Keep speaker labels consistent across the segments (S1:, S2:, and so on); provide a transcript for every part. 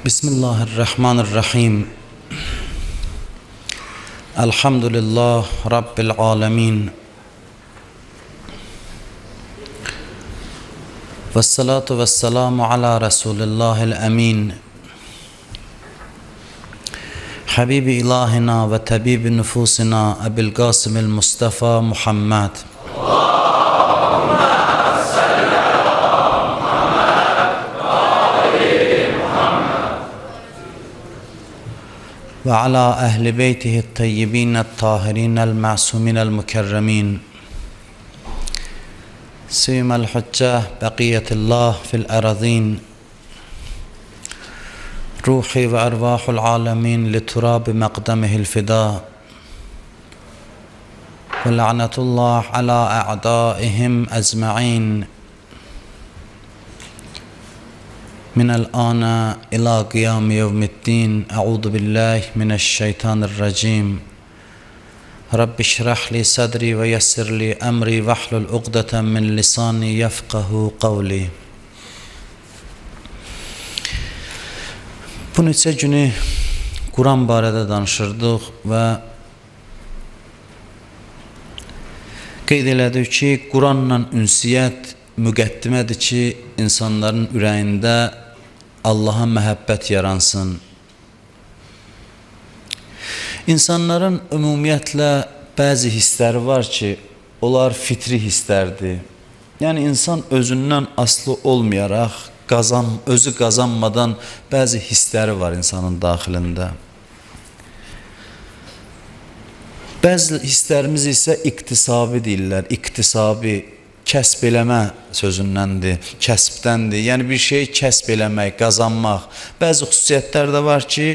S1: Bismillahirrahmanirrahim. Elhamdülillah Rabbil alemin. Vessalatu vesselamu ala Resulillahil emin. Habibi ilahina ve tabibi nüfusina Ebil Qasimil Mustafa Muhammed. Ve ala ehli beytihi tayyibin tahirin el-ma'sumin el-mukerremin. Sîmel huccah beqiyetillah fil arazin. Ruhi ve ervahul alemin li turabi maqdamihil fida. Ve la'netullah ala a'daihim ecma'in. من الآن إلى قيام يوم الدين أعوذ بالله من الشيطان الرجيم رب اشرح لي صدري ويسر لي أمري واحلل عقدة من لساني يفقه قولي. Bu neçə günü Quran barədə danışırdıq və qeyd elədik ki, Quranla ünsiyyət müqəddimədir ki, insanların ürəyində Allaha məhəbbət yaransın. İnsanların ümumiyyətlə bəzi hissləri var ki, onlar fitri hisslərdir. Yəni insan özündən aslı olmayaraq, özü qazanmadan bəzi hissləri var insanın daxilində. Bəzi hisslərimiz isə iktisabi deyirlər, iktisabi. Kəsb eləmə sözündəndir, kəsbdəndir. Yəni bir şeyi kəsb eləmək, qazanmaq. Bəzi xüsusiyyətlər də var ki,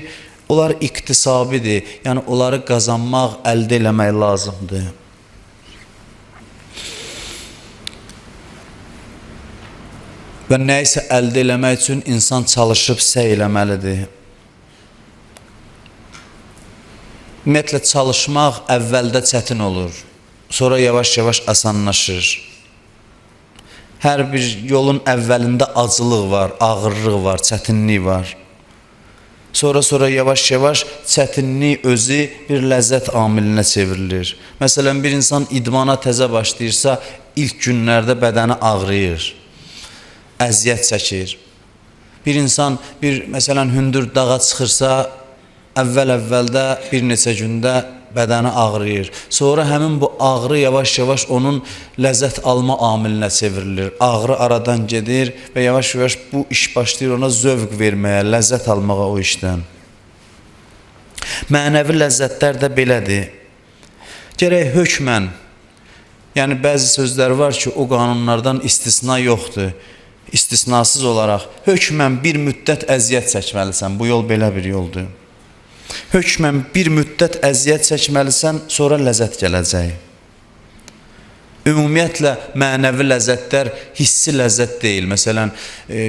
S1: onlar iktisabidir. Yəni onları qazanmaq, əldə eləmək lazımdır. Və nəyisə əldə eləmək üçün insan çalışıb səy eləməlidir. Ümumiyyətlə çalışmaq əvvəldə çətin olur. Sonra yavaş-yavaş asanlaşır. Hər bir yolun əvvəlində acılıq var, ağırlıq var, çətinlik var. Sonra yavaş-yavaş çətinlik özü bir ləzzət amilinə çevrilir. Məsələn, bir insan idmana təzə başlayırsa, ilk günlərdə bədəni ağrıyır, əziyyət çəkir. Bir insan, məsələn, hündür dağa çıxırsa, əvvəldə bir neçə gündə bədəni ağrıyır. Sonra həmin bu ağrı yavaş-yavaş onun ləzzət alma amilinə çevrilir. Ağrı aradan gedir və yavaş-yavaş bu iş başlayır ona zövq verməyə, ləzzət almağa o işdən. Mənəvi ləzzətlər də belədir. Gərək hökmən, yəni bəzi sözlər var ki, o qanunlardan istisna yoxdur. İstisnasız olaraq hökmən bir müddət əziyyət çəkməlisən. Bu yol belə bir yoldur. Hökmən bir müddət əziyyət çəkməlisən, sonra ləzzət gələcək. Ümumiyyətlə, mənəvi ləzzətlər hissi ləzzət deyil. Məsələn,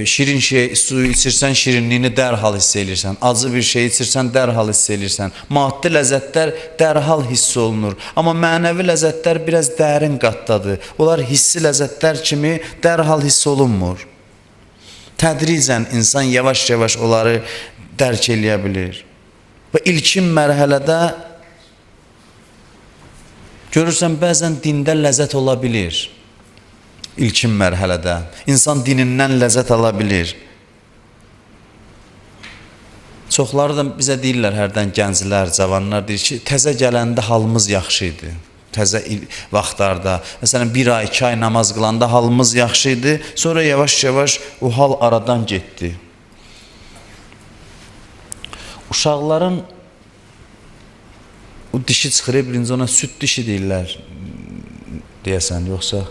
S1: şirin suyu içirsən, şirinliyini dərhal hiss edirsən. Acı bir şey içirsən, dərhal hiss edirsən. Maddi ləzzətlər dərhal hiss olunur. Amma mənəvi ləzzətlər biraz dərin qatdadır. Onlar hissi ləzzətlər kimi dərhal hiss olunmur. Tədricən insan yavaş-yavaş onları dərk eləyə bilir. Və ilkin mərhələdə görürsən, bəzən dində ləzzət ola bilir. İlkin mərhələdə insan dinindən ləzzət ala bilir. Çoxları da bizə deyirlər, hərdən gənclər, cavanlar deyir ki, təzə gələndə halımız yaxşı idi. Təzə vaxtlarda, məsələn, bir ay, 2 ay namaz qılanda halımız yaxşı idi. Sonra yavaş-yavaş o hal aradan getdi. Uşaqların o dişi çıxır, birinci ona süt dişi deyirlər, deyəsən, yoxsa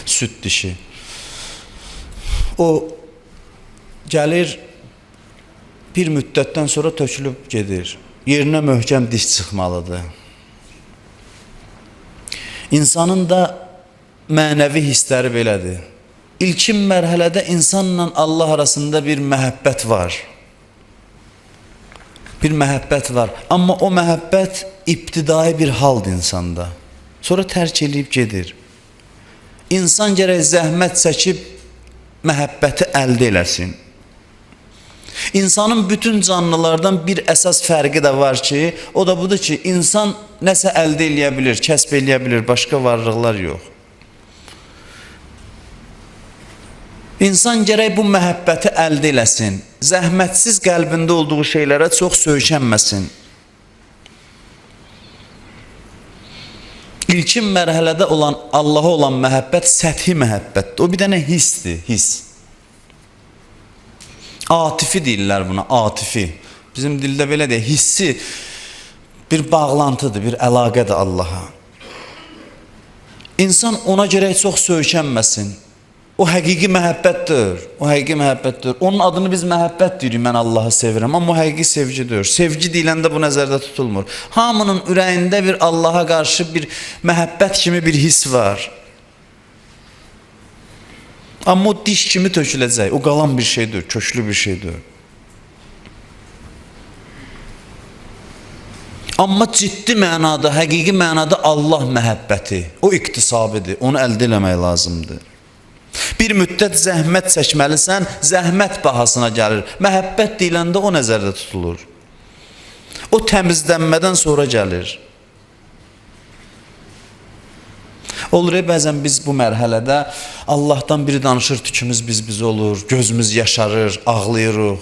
S1: süt dişi. O gəlir, bir müddətdən sonra tökülüb gedir. Yerinə möhkəm diş çıxmalıdır. İnsanın da mənəvi hissləri belədir. İlkin mərhələdə insanla Allah arasında bir məhəbbət var. Bir məhəbbət var. Amma o məhəbbət ibtidai bir haldır insanda. Sonra tərk edib gedir. İnsan gərək zəhmət çəkib məhəbbəti əldə eləsin. İnsanın bütün canlılardan bir əsas fərqi də var ki, o da budur ki, insan nəsə əldə eləyə bilir, kəsb eləyə bilir, başqa varlıqlar yox. İnsan gərək bu məhəbbəti əldə eləsin, zəhmətsiz qəlbində olduğu şeylərə çox söykənməsin. İlkin mərhələdə olan Allaha olan məhəbbət səthi məhəbbətdir. O bir dənə hissdir, hiss. Atifi deyirlər buna, atifi. Bizim dildə belə deyək, hissi bir bağlantıdır, bir əlaqədir Allaha. İnsan ona gərək çox söykənməsin. O həqiqi məhəbbətdir, o həqiqi məhəbbətdir. Onun adını biz məhəbbət deyirik, mən Allahı sevirəm, amma o həqiqi sevgidir. Sevgi deyiləndə bu nəzərdə tutulmur. Hamının ürəyində bir Allaha qarşı bir məhəbbət kimi bir his var. Amma o diş kimi töküləcək, o qalan bir şeydir, köklü bir şeydir. Amma ciddi mənada, həqiqi mənada Allah məhəbbəti, o iqtisabidir, onu əldə eləmək lazımdır. Bir müddət zəhmət çəkməlisən, zəhmət bahasına gəlir. Məhəbbət deyiləndə o nəzərdə tutulur. O təmizlənmədən sonra gəlir. Olur bəzən biz bu mərhələdə Allahdan biri danışır, tükümüz biz olur, gözümüz yaşarır, ağlayırıq.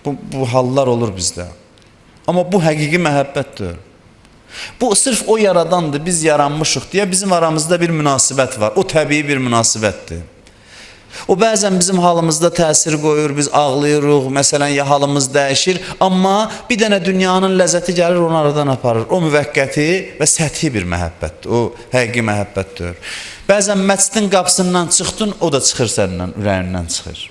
S1: Bu hallar olur bizdə. Amma bu həqiqi məhəbbətdir. Bu sırf o yaradandır, biz yaranmışıq deyə bizim aramızda bir münasibət var. O təbii bir münasibətdir. O bəzən bizim halımızda təsir qoyur, biz ağlayırıq, məsələn, ya halımız dəyişir, amma bir dənə dünyanın ləzzəti gəlir, onu aradan aparır. O müvəqqəti və səthi bir məhəbbətdir, o həqiqi məhəbbətdir. Bəzən məscidin qapısından çıxdın, o da çıxır səndən, ürəyindən çıxır.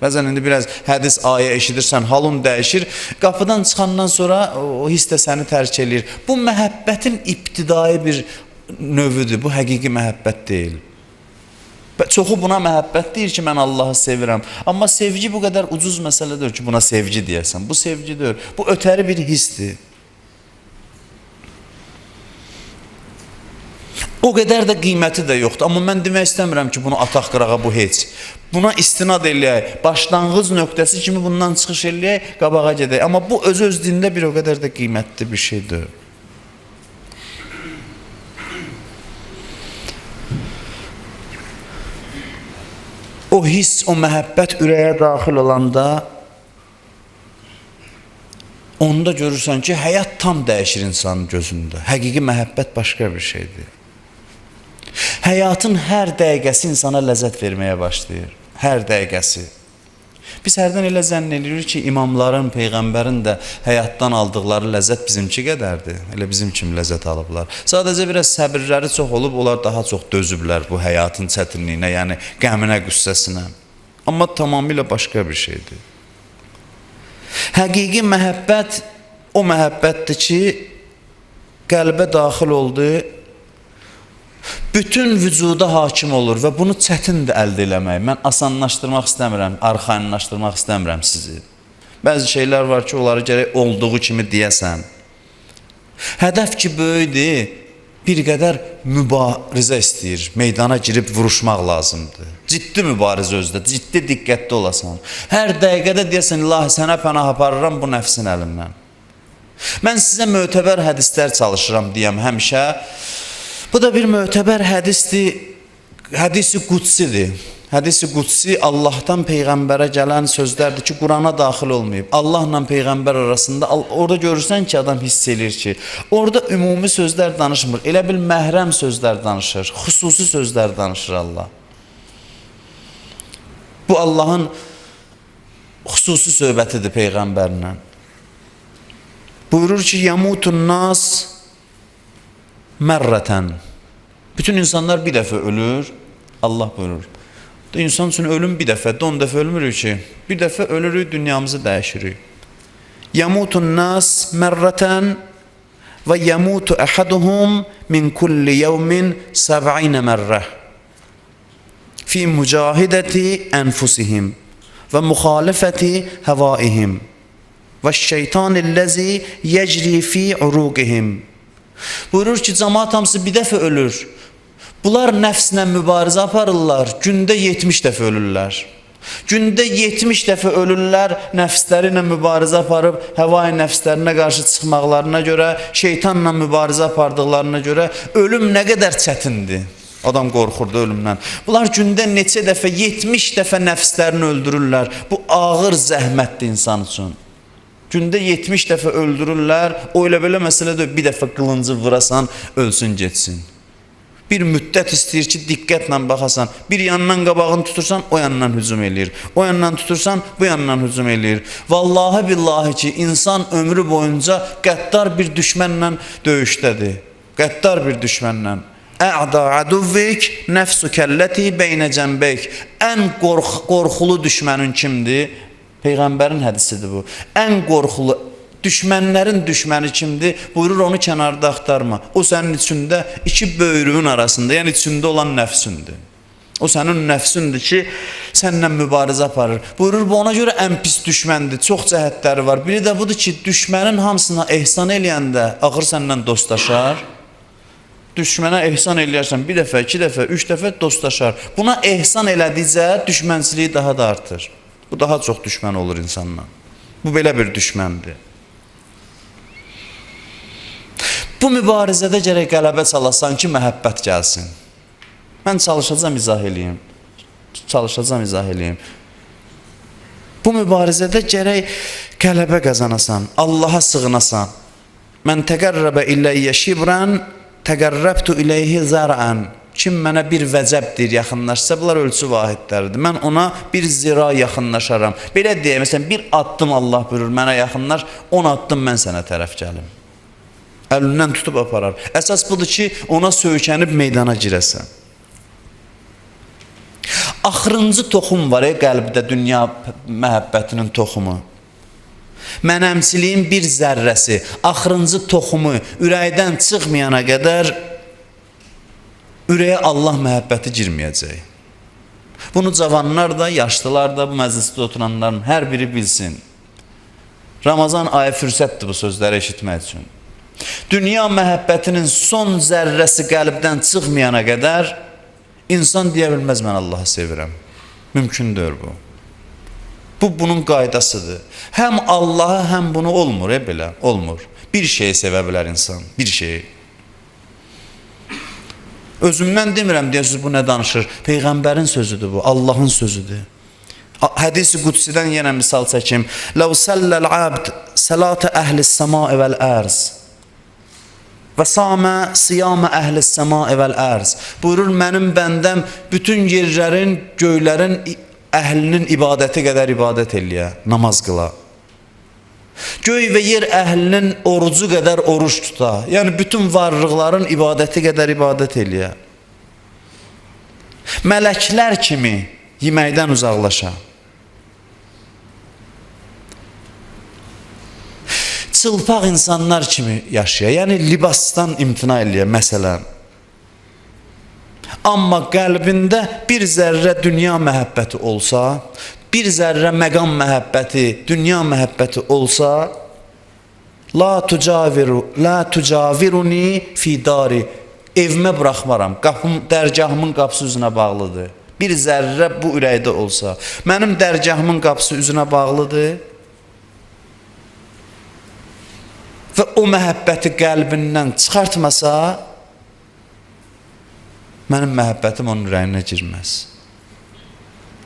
S1: Bəzən indi biraz hədis, ayə eşidirsən, halın dəyişir, qapıdan çıxandan sonra o hiss də səni tərk eləyir. Bu məhəbbətin ibtidai bir növüdür, bu həqiqi məhəbbət deyil. Çoxu buna məhəbbət deyir ki, mən Allahı sevirəm. Amma sevgi bu qədər ucuz məsələdir ki, buna sevgi deyəsən. Bu sevgidir, bu ötəri bir hissdir. O qədər də qiyməti də yoxdur. Amma mən demək istəmirəm ki, bunu ataq qırağa, bu heç. Buna istinad eləyək, başlanğıc nöqtəsi kimi bundan çıxış eləyək, qabağa gedək. Amma bu öz dində bir o qədər də qiymətli bir şeydir. O hiss, o məhəbbət ürəyə daxil olanda onda görürsən ki, həyat tam dəyişir insanın gözündə. Həqiqi məhəbbət başqa bir şeydir. Həyatın hər dəqiqəsi insana ləzzət verməyə başlayır. Hər dəqiqəsi. Biz hərdən elə zənn edirik ki, imamların, peyğəmbərin də həyatdan aldıqları ləzzət bizimki qədərdir. Elə bizim kimi ləzzət alıblar. Sadəcə biraz səbirləri çox olub, onlar daha çox dözüblər bu həyatın çətinliyinə, yəni qəminə, qüssəsinə. Amma tamamilə başqa bir şeydir. Həqiqi məhəbbət o məhəbbətdir ki, qəlbə daxil oldu, bütün vücuda hakim olur və bunu çətindir əldə eləmək. Mən asanlaşdırmaq istəmirəm, arxayınlaşdırmaq istəmirəm sizi. Bəzi şeylər var ki, onları gərək olduğu kimi deyəsən. Hədəf ki, böyüdür, bir qədər mübarizə istəyir, meydana girib vuruşmaq lazımdır. Ciddi mübarizə özdə, ciddi diqqətli olasan. Hər dəqiqədə deyəsən, ilahi sənə pənah aparıram bu nəfsin əlindən. Mən sizə mötəbər hədislər çalışıram deyəm həmişə. Bu da bir mötəbər hədisdir, hədisi qudsidir. Hədisi qudsi Allahdan Peyğəmbərə gələn sözlərdir ki, Qurana daxil olmayıb. Allahla Peyğəmbər arasında, orada görürsən ki, adam hiss edir ki, orada ümumi sözlər danışmır, elə bil məhrəm sözlər danışır, xüsusi sözlər danışır Allah. Bu Allahın xüsusi söhbətidir Peyğəmbərlə. Buyurur ki, yamutun nas mərrətən. Bütün insanlar bir dəfə ölür, Allah buyurur. İnsan üçün ölüm bir dəfə, 10 dəfə ölmürük ki, bir dəfə ölürük, dünyamızı dəyişirik. Yamutun nas mərrətən və yamutu əhaduhum min kulli yevmin 70 mərrə fi mücahidəti ənfusihim və müxalifəti həvaihim və şeytanilləzi yəcri fi uruqihim. Buyurur ki, cəmaat hamısı bir dəfə ölür. Bunlar nəfslə mübarizə aparırlar, gündə 70 dəfə ölürlər. Gündə 70 dəfə ölürlər, nəfsləri ilə mübarizə aparıb, həvai nəfslərinə qarşı çıxmaqlarına görə, şeytanla mübarizə apardıqlarına görə ölüm nə qədər çətindir. Adam qorxurdu ölümdən. Bunlar gündə neçə dəfə, 70 dəfə nəfslərini öldürürlər. Bu ağır zəhmətdir insan üçün. Gündə 70 dəfə öldürürlər, o elə belə məsələ deyil, bir dəfə qılıncı vurasan, ölsün getsin. Bir müddət istəyir ki, diqqətlə baxasan. Bir yandan qabağını tutursan, o yandan hücum eləyir. O yandan tutursan, bu yandan hücum eləyir. Vallahi billahi ki, insan ömrü boyunca qəddar bir düşmənlə döyüşdədir. Qəddar bir düşmənlə. Ə'da aduvvik nəfsükəlləti beynə cənbeyk. Ən qorxulu düşmənin kimdir? Peyğəmbərin hədisidir bu. Ən qorxulu düşmənlərin düşməni kimdir? Buyurur, onu kənarda axtarma. O sənin içində iki böyrüğün arasında, yəni içində olan nəfsündür. O sənin nəfsündür ki, səninlə mübarizə aparır. Buyurur, bu ona görə ən pis düşməndir. Çox cəhətləri var. Biri də budur ki, düşmənin hamısına ehsan eləyəndə ağır səndən dostlaşar. Düşmənə ehsan eləyərsən bir dəfə, iki dəfə, üç dəfə dostlaşar. Buna ehsan elədikcə düşmənçiliyi daha da artır. Bu daha çox düşmən olur insanla. Bu belə bir düşməndir. Bu mübarizədə gərək qələbə çalasan ki, məhəbbət gəlsin. Mən çalışacağam, izah eləyim. Bu mübarizədə gərək qələbə qazanasan, Allaha sığınasan. Mən təqərrəbə iləyyə şibrən, təqərrəbtu iləyhi zərən. Kim mənə bir vəcəbdir, yaxınlaşsa, bunlar ölçü vahidləridir. Mən ona bir zira yaxınlaşaram. Belə deyək, məsələn, bir addım Allah buyurur, mənə yaxınlaş, 10 addım mən sənə tərəf gəlim. Əlindən tutub aparar. Əsas budur ki, ona söykənib meydana girəsən. Axırıncı toxum var qəlbdə, dünya məhəbbətinin toxumu. Mənəmsiliyin bir zərrəsi, axırıncı toxumu ürəkdən çıxmayana qədər ürəyə Allah məhəbbəti girməyəcək. Bunu cavanlar da, yaşlılar da, bu məclisdə oturanların hər biri bilsin. Ramazan ayı fürsətdir bu sözləri eşitmək üçün. Dünya məhəbbətinin son zərrəsi qəlbdən çıxmayana qədər insan deyə bilməz, mən Allahı sevirəm. Mümkündür bu. Bu, bunun qaydasıdır. Həm Allahı, həm bunu olmur, belə, olmur. Bir şeyi sevə bilər insan, bir şeyi. Özümdən demirəm, deyəsiniz, bu nə danışır? Peyğəmbərin sözüdür bu, Allahın sözüdür. Hədis-i Qudsidən yenə misal çəkim. Ləv səlləl abd sələtə əhlis səmai vəl-ərz və samə siyamə əhlis səmai vəl-ərz. Buyurur, mənim bəndəm bütün yerlərin, göylərin əhlinin ibadəti qədər ibadət eləyə, namaz qıla. Göy və yer əhlinin orucu qədər oruç tuta. Yəni, bütün varlıqların ibadəti qədər ibadət eləyə. Mələklər kimi yeməkdən uzaqlaşa. Çılpaq insanlar kimi yaşaya. Yəni, libasdan imtina eləyə, məsələn. Amma qəlbində bir zərrə dünya məhəbbəti olsa, bir zərrə məqam məhəbbəti, dünya məhəbbəti olsa, la tucaviruni fi dari, evimə buraxmaram, dərgahımın qapısı üzünə bağlıdır. Bir zərrə bu ürəkdə olsa, mənim dərgahımın qapısı üzünə bağlıdır və o məhəbbəti qəlbindən çıxartmasa, mənim məhəbbətim onun ürəyinə girməz.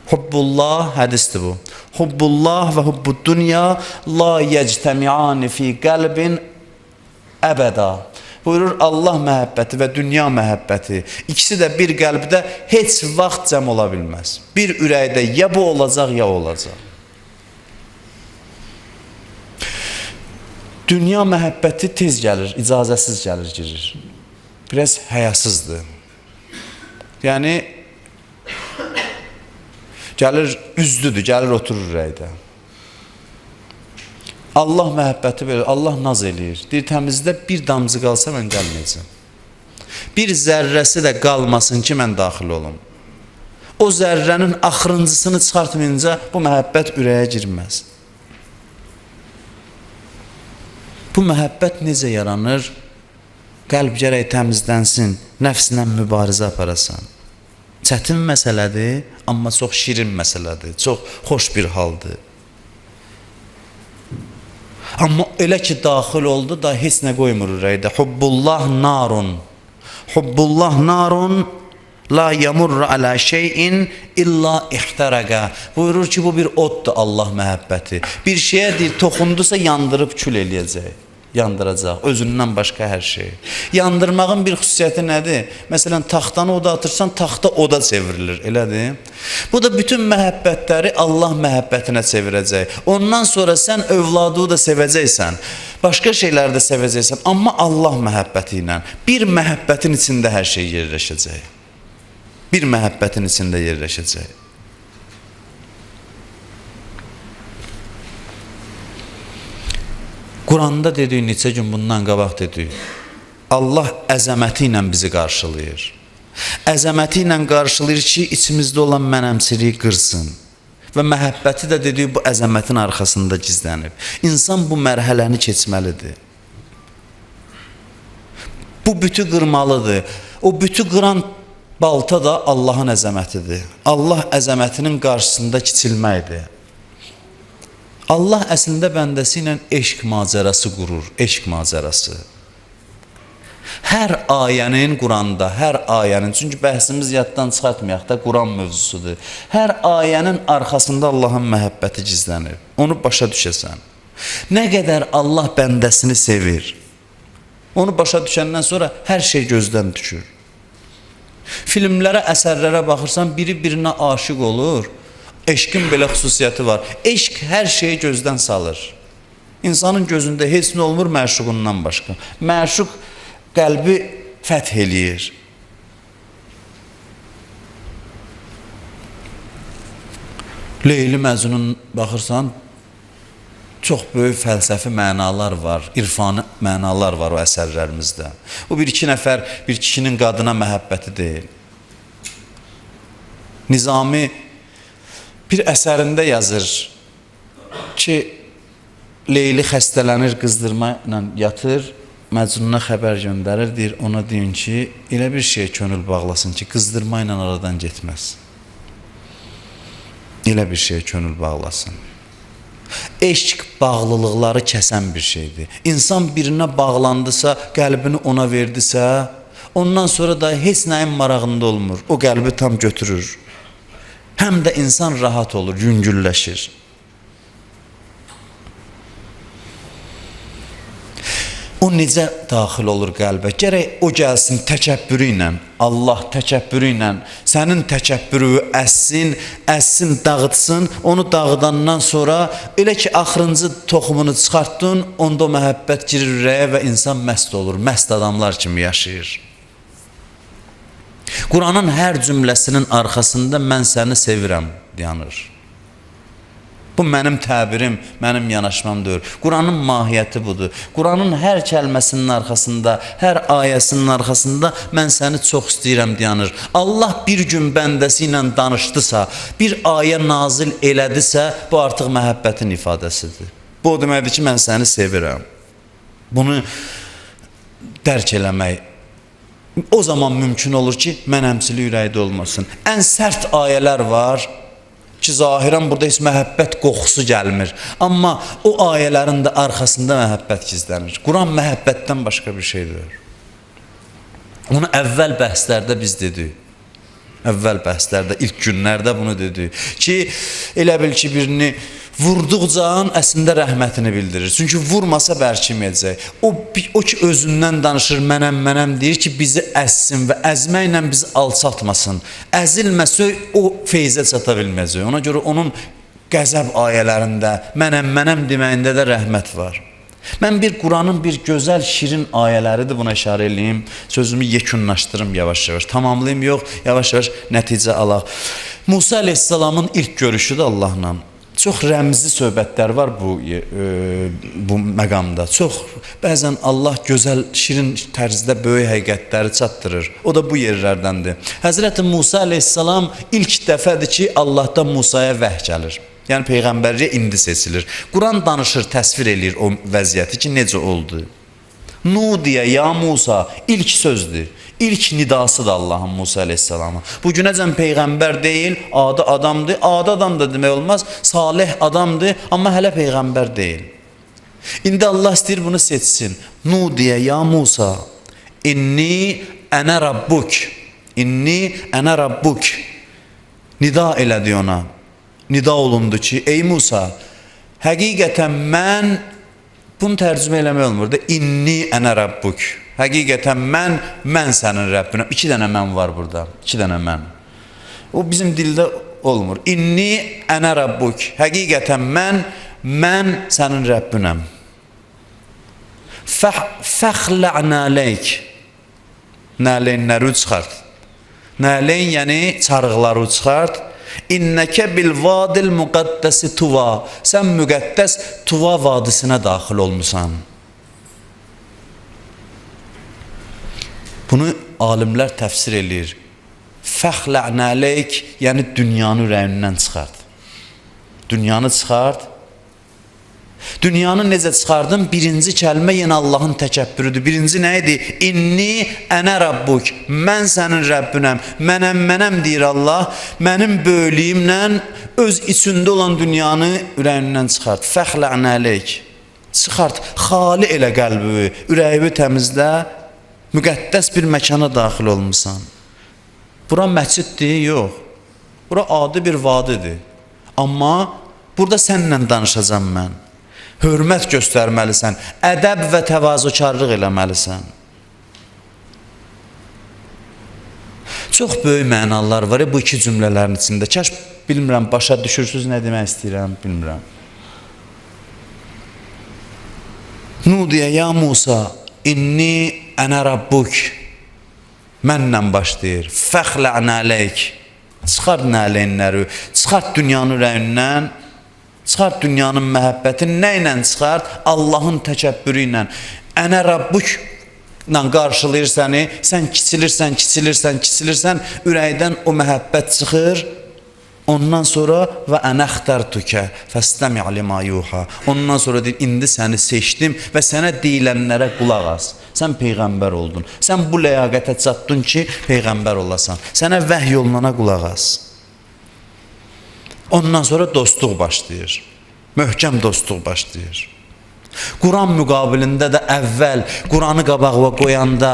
S1: Hubbullah, hədisdir bu. Hubbullah və hubbud dünya la yectəmiani fi qəlbin əbəda. Buyurur, Allah məhəbbəti və dünya məhəbbəti, ikisi də bir qəlbdə heç vaxt cəm ola bilməz. Bir ürəkdə ya bu olacaq, ya olacaq. Dünya məhəbbəti tez gəlir, icazəsiz gəlir, girir. Biraz həyasızdır. Yəni, gəlir, üzdüdür, gəlir, oturur ürəkdə. Allah məhəbbəti verir, Allah naz eləyir. Deyir, təmizdə bir damcı qalsa mən gəlməyəcəm. Bir zərrəsi də qalmasın ki, mən daxil olum. O zərrənin axırıncısını çıxartmayınca bu məhəbbət ürəyə girməz. Bu məhəbbət necə yaranır? Qəlb gərək təmizlənsin, nəfslə mübarizə aparasan. çətin məsələdir, amma çox şirin məsələdir, çox xoş bir haldır. Amma elə ki daxil oldu da heç nə qoymur ürəkdə. Hubbullah narun. Hubbullah narun la yamurru ala şeyin illa ihtaraqa. Buyurur ki, bu bir oddur Allah məhəbbəti. Bir şeyə deyir, toxundusa yandırıb kül eləyəcək. Yandıracaq, özündən başqa hər şey. Yandırmağın bir xüsusiyyəti nədir? Məsələn, taxtanı oda atırsan, taxta oda çevrilir, elədir? Bu da bütün məhəbbətləri Allah məhəbbətinə çevirəcək. Ondan sonra sən övladı da sevəcəksən, başqa şeyləri də sevəcəksən, amma Allah məhəbbəti ilə. Bir məhəbbətin içində hər şey yerləşəcək. Bir məhəbbətin içində yerləşəcək. Quranda dedik, neçə gün bundan qabaq dedik, Allah əzəməti ilə bizi qarşılayır. Əzəməti ilə qarşılayır ki, içimizdə olan mənəmçiliyi qırsın. Və məhəbbəti də dedik, bu əzəmətin arxasında gizlənib. İnsan bu mərhələni keçməlidir. Bu bütü qırmalıdır. O bütü qıran balta da Allahın əzəmətidir. Allah əzəmətinin qarşısında kiçilməkdir. Allah əslində bəndəsi ilə eşq macərası qurur, eşq macərası. Hər ayənin Quranda, hər ayənin, çünki bəhsimiz yaddan çıxartmayaq da Quran mövzusudur. Hər ayənin arxasında Allahın məhəbbəti gizlənir. Onu başa düşəsən. Nə qədər Allah bəndəsini sevir, onu başa düşəndən sonra hər şey gözdən düşür. Filmlərə, əsərlərə baxırsan, biri birinə aşiq olur. Eşqin belə xüsusiyyəti var. Eşq hər şeyi gözdən salır. İnsanın gözündə heç nə olmur məşuqundan başqa. Məşuq qəlbi fəth eləyir. Leyli Məcnun baxırsan, çox böyük fəlsəfi mənalar var, irfani mənalar var o əsərlərimizdə. Bu bir iki nəfər, bir kişinin qadına məhəbbəti deyil. Nizami bir əsərində yazır ki, Leyli xəstələnir, qızdırma ilə yatır, Məcnuna xəbər göndərir, deyir, ona deyin ki, elə bir şey könül bağlasın ki, qızdırma ilə aradan getməz. Elə bir şey könül bağlasın. Eşq bağlılıqları kəsən bir şeydir. İnsan birinə bağlandısa, qəlbini ona verdisə, ondan sonra da heç nəyin marağında olmur. O qəlbi tam götürür. Həm də insan rahat olur, yüngülləşir. O necə daxil olur qəlbə? Gərək o gəlsin təkəbbürü ilə, Allah təkəbbürü ilə, sənin təkəbbürü əssin, dağıtsın, onu dağıdandan sonra elə ki, axırıncı toxumunu çıxartdın, onda məhəbbət girir ürəyə və insan məst olur, məst adamlar kimi yaşayır. Quranın hər cümləsinin arxasında mən səni sevirəm dayanır. Bu mənim təbirim, mənim yanaşmam deyil. Quranın mahiyyəti budur. Quranın hər kəlməsinin arxasında, hər ayəsinin arxasında mən səni çox istəyirəm dayanır. Allah bir gün bəndəsi ilə danışdısa, bir ayə nazil elədisə, bu artıq məhəbbətin ifadəsidir. Bu o deməkdir ki, mən səni sevirəm. Bunu dərk eləmək o zaman mümkün olur ki, mənəmçilik ürəkdə olmasın. Ən sərt ayələr var ki, zahirən burada heç məhəbbət qoxusu gəlmir. Amma o ayələrin də arxasında məhəbbət gizlənir. Quran məhəbbətdən başqa bir şeydir. Onu əvvəl bəhslərdə biz dedik. Əvvəl bəhslərdə, ilk günlərdə bunu dedik. Ki, elə bil ki, birini vurduqca əslində rəhmətini bildirir. Çünki vurmasa bərkiməyəcək. O ki, özündən danışır, mənəm deyir ki, bizi əzsin və əzməklə bizi alçatmasın. Əzilməsə o feyzə çata bilməyəcək. Ona görə onun qəzəb ayələrində, mənəm deməyində də rəhmət var. Mən bir Quranın bir gözəl, şirin ayələridir, buna işarə eləyim. Sözümü yekunlaşdırım yavaş-yavaş. Tamamlayayım, yox, yavaş-yavaş nəticə alaq. Musa əleyhissalamın ilk görüşüdür Allahla. Çox rəmzi söhbətlər var bu məqamda. Çox, bəzən Allah gözəl, şirin tərzdə böyük həqiqətləri çatdırır. O da bu yerlərdəndir. Həzrəti Musa əleyhissalam ilk dəfədir ki, Allahdan Musaya vəhy gəlir. Yəni, Peyğəmbərliyə indi seçilir. Quran danışır, təsvir eləyir o vəziyyəti ki, necə oldu. Nudiyə ya Musa ilk sözdür. İlk nidasıdır Allahın Musa əleyhissalama. Bu günəcən peyğəmbər deyil, adı adamdır. Adı adam da demək olmaz. Salih adamdır, amma hələ peyğəmbər deyil. İndi Allah istəyir bunu seçsin. Nudiyə ya Musa inni ənə rabbuk. İnni ənə rabbuk. Nida elədi ona. Nida olundu ki, ey Musa, həqiqətən mən, bunu tərcümə eləmək olmur da, inni ənə rabbuk. Həqiqətən mən sənin Rəbbinəm. 2 dənə mən var burada, 2 dənə mən. O bizim dildə olmur. İnni ənə rabbuk. Həqiqətən mən sənin Rəbbinəm. Fəxlə' nəleyk. Nələynləri çıxart. Nələyn yəni çarıqları çıxart. İnnəkə bil vadil müqəddəsi tuva. Sən müqəddəs Tuva vadisinə daxil olmusan. Bunu alimlər təfsir eləyir. Fəxlə' nəleyk, yəni dünyanı ürəyindən çıxart. Dünyanı çıxart. Dünyanı necə çıxardın? Birinci kəlmə yenə Allahın təkəbbürüdür. Birinci nə idi? İnni ənə rabbuk. Mən sənin Rəbbinəm. Mənəm deyir Allah. Mənim böylüyümlə öz içində olan dünyanı ürəyindən çıxart. Fəxlə' nəleyk. Çıxart. Xali elə qəlbi, ürəyini təmizlə. Müqəddəs bir məkana daxil olmusan. Bura məsciddir? Yox. Bura adi bir vadidir. Amma burada səninlə danışacağam mən. Hörmət göstərməlisən, ədəb və təvazökarlıq eləməlisən. Çox böyük mənalar var bu 2 cümlələrin içində. Kaş bilmirəm, başa düşürsünüz nə demək istəyirəm, bilmirəm. Nudiyə ya Musa, inni ənə rabbuk. Mənlə başlayır. Fəxlə' nəleyk. Çıxart nələynləri, çıxart dünyanın ürəyindən. Çıxart dünyanın məhəbbətini, nə ilə çıxart? Allahın təkəbbürü ilə. Ənə rabbukla qarşılayır səni, sən kiçilirsən, ürəkdən o məhəbbət çıxır. Ondan sonra və ənə əxtərtukə fəstəmi' limə yuha. Ondan sonra deyir, indi səni seçdim və sənə deyilənlərə qulaq as. Sən peyğəmbər oldun. Sən bu ləyaqətə çatdın ki, peyğəmbər olasan. Sənə vəhy olunana qulaq as. Ondan sonra dostluq başlayır. Möhkəm dostluq başlayır. Quran müqabilində də əvvəl, Quranı qabağa qoyanda,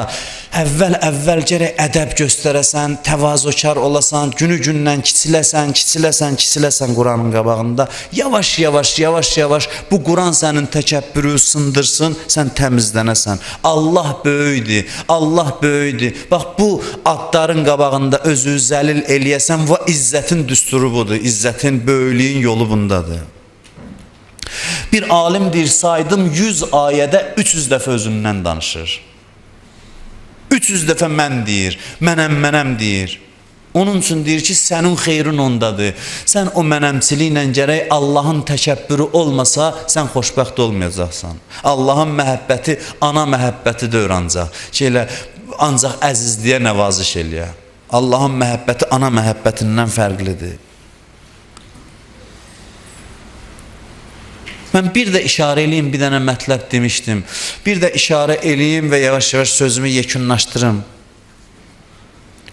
S1: əvvəl gərək ədəb göstərəsən, təvazökar olasan, günü-gündən kiçiləsən Quranın qabağında. Yavaş bu Quran sənin təkəbbürü sındırsın, sən təmizlənəsən. Allah böyüdür. Bax, bu adların qabağında özü zəlil eləyəsən və izzətin düsturu budur, izzətin, böyüklüyün yolu bundadır. Bir alim deyir, saydım 100 ayədə 300 dəfə özündən danışır. 300 dəfə mən deyir, mənəm deyir. Onun üçün deyir ki, sənin xeyrin ondadır. Sən o mənəmçiliklə gərək Allahın təkəbbürü olmasa, sən xoşbəxt olmayacaqsan. Allahın məhəbbəti ana məhəbbətidir ancaq. Ancaq əzizliyə nəvaziş eləyə. Allahın məhəbbəti ana məhəbbətindən fərqlidir. Mən bir də işarə eləyim, bir dənə mətləb demişdim. Bir də işarə eləyim və yavaş-yavaş sözümü yekunlaşdırım.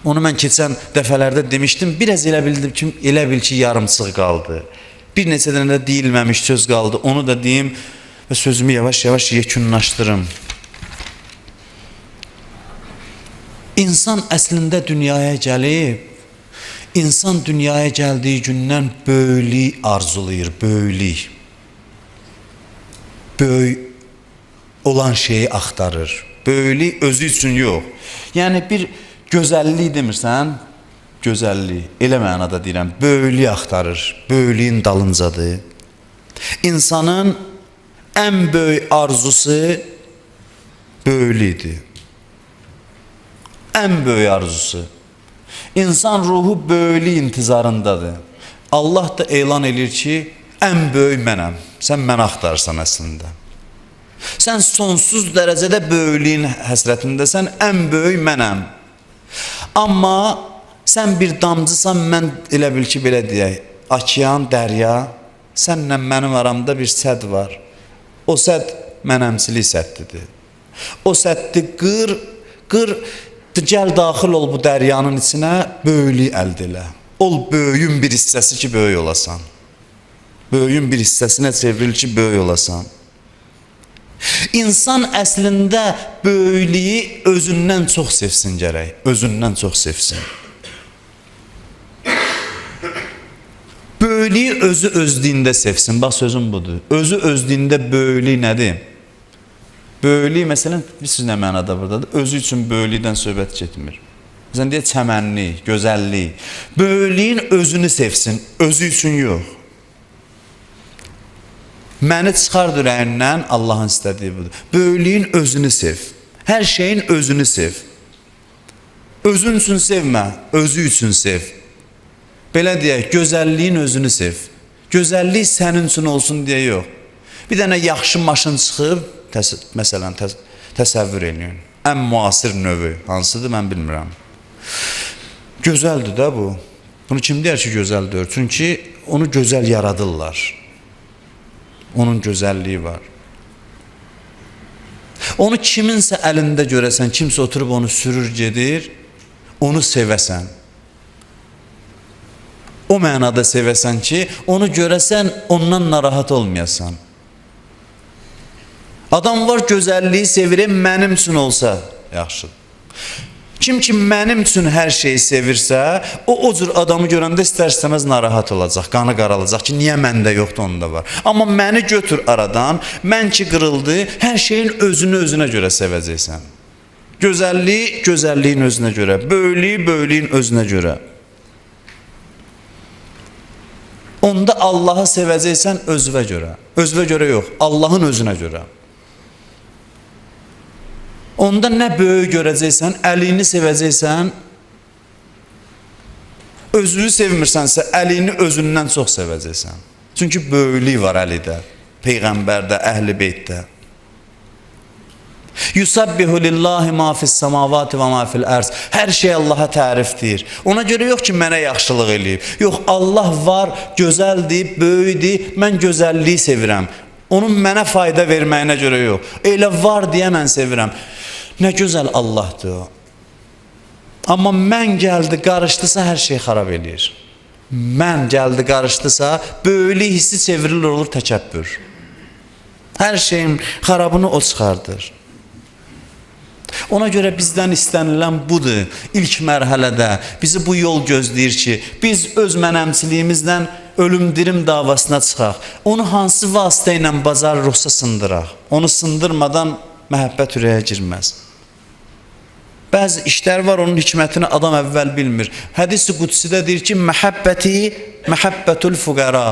S1: Onu mən keçən dəfələrdə demişdim, biraz elə bil ki, yarımçıq qaldı. Bir neçə dənə də deyilməmiş söz qaldı, onu da deyim və sözümü yavaş-yavaş yekunlaşdırım. İnsan əslində dünyaya gəlib, insan dünyaya gəldiyi gündən böyüklük arzulayır, böyüklük. Böyük olan şeyi axtarır. Böyüklük özü üçün yox. Yəni bir gözəllik demirsən, gözəllik, elə mənada deyirəm, böyüklük axtarır, böyüklüyün dalıncadır. İnsanın ən böyük arzusu böyüklükdür. Ən böyük arzusu. İnsan ruhu böyüklük intizarındadır. Allah da elan edir ki, ən böyük mənəm. Sən məni axtarsan əslində. Sən sonsuz dərəcədə böyüklüyün həsrətindəsən, ən böyük mənəm. Amma sən bir damcısan, mən elə bil ki, belə deyək, okean, dərya, sənlə mənim aramda bir sədd var. O sədd mənəmçilik səddidir. O səddi qır, gəl daxil ol bu dəryanın içinə, böyüklük əldə elə. Ol böyüyün bir hissəsi ki, böyük olasan. Böyüyün bir hissəsinə çevril ki, böyük olasan. İnsan əslində böyüklüyü özündən çox sevsin gərək. Özündən çox sevsin. Böyüklüyü özü özlüyündə sevsin. Bax, sözüm budur. Özü özlüyündə böyüklük nədir? Böyüklük, məsələn, siz nə mənada buradadır? Özü üçün böyüklükdən söhbət getmir. Məsələn, deyək, çəmənlik, gözəllik. Böyüklüyün özünü sevsin, özü üçün yox. Məni çıxar ürəyindən, Allahın istədiyi budur. Böyüklüyün özünü sev. Hər şeyin özünü sev. Özün üçün sevmə, özü üçün sev. Belə deyək, gözəlliyin özünü sev. Gözəllik sənin üçün olsun deyə yox. Bir dənə yaxşı maşın çıxıb, məsələn, təsəvvür edin. Ən müasir növü hansıdır, mən bilmirəm. Gözəldir də bu. Bunu kim deyər ki, gözəldir? Çünki onu gözəl yaradırlar. Onun gözəlliyi var. Onu kiminsə əlində görəsən, kimsə oturub onu sürür gedir, onu sevəsən. O mənada sevəsən ki, onu görəsən, ondan narahat olmayasan. Adam var, gözəlliyi sevirim, mənim üçün olsa yaxşıdır. Kim ki mənim üçün hər şeyi sevirsə, o cür adamı görəndə istər-istəməz narahat olacaq, qanı qaralacaq ki, niyə məndə yoxdur, onda var. Amma məni götür aradan, mən ki qırıldı, hər şeyin özünü özünə görə sevəcəksən. Gözəlliyi, gözəlliyin özünə görə, böyüklüyü, böyüklüyün özünə görə. Onda Allahı sevəcəksən özünə görə. Özünə görə yox, Allahın özünə görə. Onda nə böyük görəcəksən, əlini sevəcəksən, özünü sevmirsənsə, əlini özündən çox sevəcəksən. Çünki böyüklük var əlidə, Peyğəmbərdə, Əhl-i Beytdə. Yusabbihu lillahi ma fis samavati və ma fil ərz. Hər şey Allaha tərifdir. Ona görə yox ki, mənə yaxşılıq eləyib. Yox, Allah var, gözəldir, böyüdür, mən gözəlliyi sevirəm. Onun mənə fayda verməyinə görə yox. Elə var deyə mən sevirəm. Nə gözəl Allahdır o. Amma mən gəldi, qarışdısa hər şey xarab eləyir. Mən gəldi, qarışdısa, böyüklük hissi çevrilir, olur təkəbbür. Hər şeyin xarabını o çıxardır. Ona görə bizdən istənilən budur. İlk mərhələdə bizi bu yol gözləyir ki, biz öz mənəmçiliyimizlə ölüm-dirim davasına çıxaq. Onu hansı vasitə ilə bacarırıqsa sındıraq. Onu sındırmadan məhəbbət ürəyə girməz. Bəzi işlər var, onun hikmətini adam əvvəl bilmir. Hədis-i Qudsidə deyir ki, məhəbbəti, məhəbbətül fuqara.